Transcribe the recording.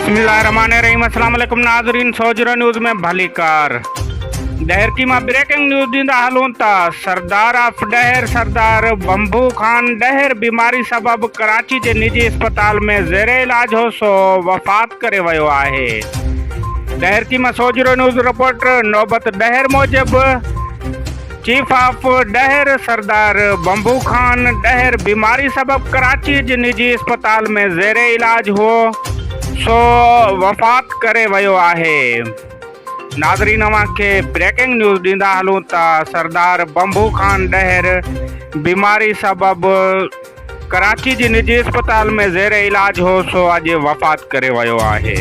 बिस्मिल्लाहिर्रहमानिर्रहीम। अस्सलाम वालेकुम नाज़रीन। सोजरा न्यूज़ में भली कार डहर की मां ब्रेकिंग न्यूज़ दींदा हलूं था। सरदार ऑफ डहर सरदार बंबू खान डहर बीमारी सबब कराची के निजी अस्पताल में ज़ेरे इलाज हो सो वफ़ात करे वियो आहे। डहर की मां सोजरो न्यूज़ रिपोर्टर नौबत डहर मूजिब चीफ ऑफ डहर सरदार बंबू खान डहर बीमारी सबब कराची के निजी अस्पताल में ज़ेरे इलाज हो सो वफ़ात करे वियो आहे। नाज़रीन अवांखे ब्रेकिंग न्यूज़ ॾींदा हलूं था। सरदार बंबू खान डहर बीमारी सबब कराची जी निजी अस्पताल में ज़ेरे इलाज हो सो अॼु वफ़ात करे वियो आहे।